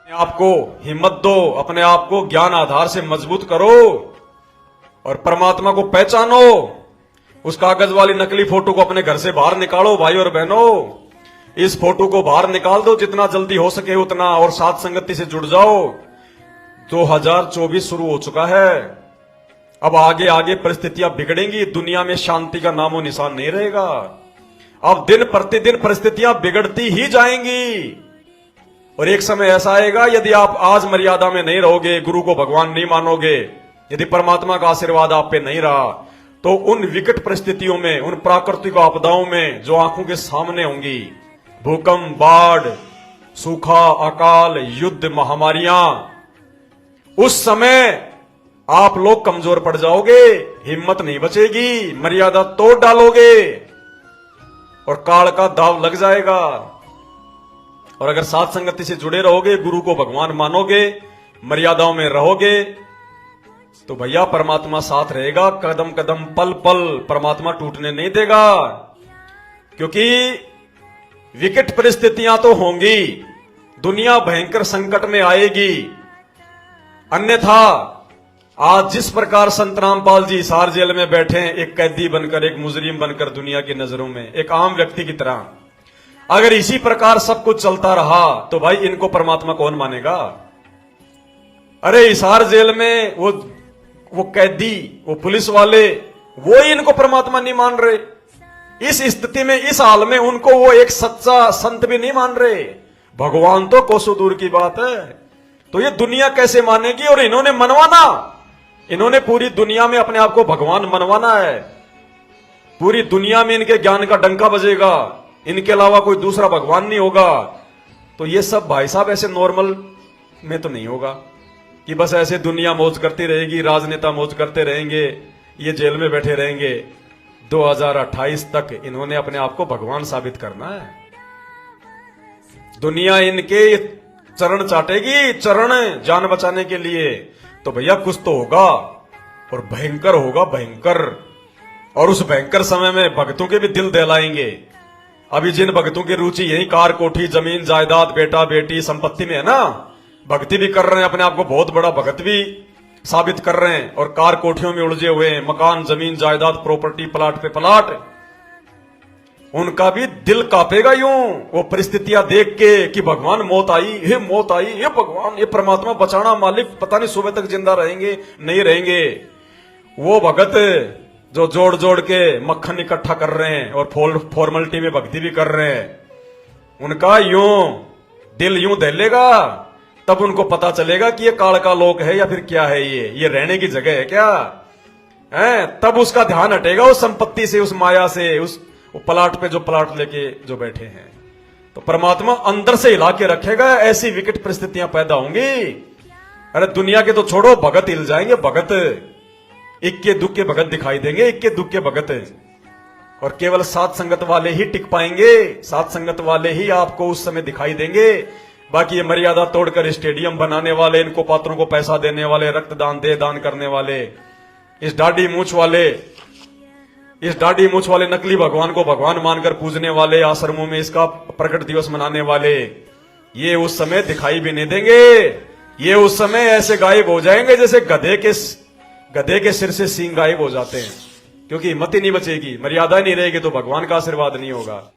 आपको हिम्मत दो, अपने आप को ज्ञान आधार से मजबूत करो और परमात्मा को पहचानो। उस कागज वाली नकली फोटो को अपने घर से बाहर निकालो भाई और बहनों। इस फोटो को बाहर निकाल दो जितना जल्दी हो सके उतना, और साथ संगति से जुड़ जाओ। 2024 शुरू हो चुका है। अब आगे आगे परिस्थितियां बिगड़ेंगी, दुनिया में शांति का नामो निशान नहीं रहेगा। अब दिन प्रतिदिन परिस्थितियां बिगड़ती ही जाएंगी और एक समय ऐसा आएगा, यदि आप आज मर्यादा में नहीं रहोगे, गुरु को भगवान नहीं मानोगे, यदि परमात्मा का आशीर्वाद आप पे नहीं रहा, तो उन विकट परिस्थितियों में, उन प्राकृतिक आपदाओं में जो आंखों के सामने होंगी, भूकंप, बाढ़, सूखा, अकाल, युद्ध, महामारियां, उस समय आप लोग कमजोर पड़ जाओगे, हिम्मत नहीं बचेगी, मर्यादा तोड़ डालोगे और काल का दाव लग जाएगा। और अगर साथ संगति से जुड़े रहोगे, गुरु को भगवान मानोगे, मर्यादाओं में रहोगे, तो भैया परमात्मा साथ रहेगा। कदम कदम, पल पल परमात्मा टूटने नहीं देगा। क्योंकि विकट परिस्थितियां तो होंगी, दुनिया भयंकर संकट में आएगी। अन्यथा आज जिस प्रकार संत रामपाल जी हिसार जेल में बैठे हैं, एक कैदी बनकर, एक मुजरिम बनकर, दुनिया की नजरों में एक आम व्यक्ति की तरह, अगर इसी प्रकार सब कुछ चलता रहा तो भाई इनको परमात्मा कौन मानेगा। अरे हिसार जेल में वो कैदी, वो पुलिस वाले, वो ही इनको परमात्मा नहीं मान रहे। इस स्थिति में, इस हाल में उनको वो एक सच्चा संत भी नहीं मान रहे। भगवान तो कोसों दूर की बात है। तो ये दुनिया कैसे मानेगी। और इन्होंने मनवाना, इन्होंने पूरी दुनिया में अपने आप को भगवान मनवाना है। पूरी दुनिया में इनके ज्ञान का डंका बजेगा, इनके अलावा कोई दूसरा भगवान नहीं होगा। तो ये सब भाई साहब ऐसे नॉर्मल में तो नहीं होगा कि बस ऐसे दुनिया मौज करती रहेगी, राजनेता मौज करते रहेंगे, ये जेल में बैठे रहेंगे। 2028 तक इन्होंने अपने आप को भगवान साबित करना है। दुनिया इनके चरण चाटेगी, चरण जान बचाने के लिए। तो भैया कुछ तो होगा और भयंकर होगा, भयंकर। और उस भयंकर समय में भक्तों के भी दिल दहलाएंगे। अभी जिन भक्तों की रुचि यही कार, कोठी, जमीन, जायदाद, बेटा, बेटी, संपत्ति में है ना, भक्ति भी कर रहे हैं, अपने आप को बहुत बड़ा भक्त भी साबित कर रहे हैं और कार कोठियों में उलझे हुए हैं, मकान, जमीन, जायदाद, प्रॉपर्टी, प्लाट पे प्लाट, उनका भी दिल कांपेगा यूं वो परिस्थितियां देख के कि भगवान मौत आई, हे मौत आई, हे भगवान, ये परमात्मा बचाना, मालिक पता नहीं सुबह तक जिंदा रहेंगे नहीं रहेंगे। वो भगत जो जोड़ जोड़ के मक्खन इकट्ठा कर रहे हैं और फॉर्मेलिटी में भक्ति भी कर रहे हैं, उनका यूं दिल यूं दहलेगा। तब उनको पता चलेगा कि ये काल का लोक है या फिर क्या है, ये रहने की जगह है क्या है। तब उसका ध्यान हटेगा उस संपत्ति से, उस माया से, उस प्लाट पे जो प्लाट लेके जो बैठे हैं। तो परमात्मा अंदर से हिला के रखेगा। ऐसी विकट परिस्थितियां पैदा होंगी। अरे दुनिया के तो छोड़ो, भगत हिल जाएंगे। भगत इक्के दुक्के भगत दिखाई देंगे, इक्के दुक्के भगत। और केवल साथ संगत वाले ही टिक पाएंगे, साथ संगत वाले ही आपको उस समय दिखाई देंगे। बाकी ये मर्यादा तोड़कर स्टेडियम बनाने वाले, इनको पात्रों को पैसा देने वाले, रक्तदान, दे दान करने वाले, इस दाढ़ी मूछ वाले नकली भगवान को भगवान मानकर पूजने वाले, आश्रमों में इसका प्रकट दिवस मनाने वाले, ये उस समय दिखाई भी नहीं देंगे। ये उस समय ऐसे गायब हो जाएंगे जैसे गधे के सिर से सींग गायब हो जाते हैं। क्योंकि हिम्मत ही नहीं बचेगी, मर्यादा नहीं रहेगी, तो भगवान का आशीर्वाद नहीं होगा।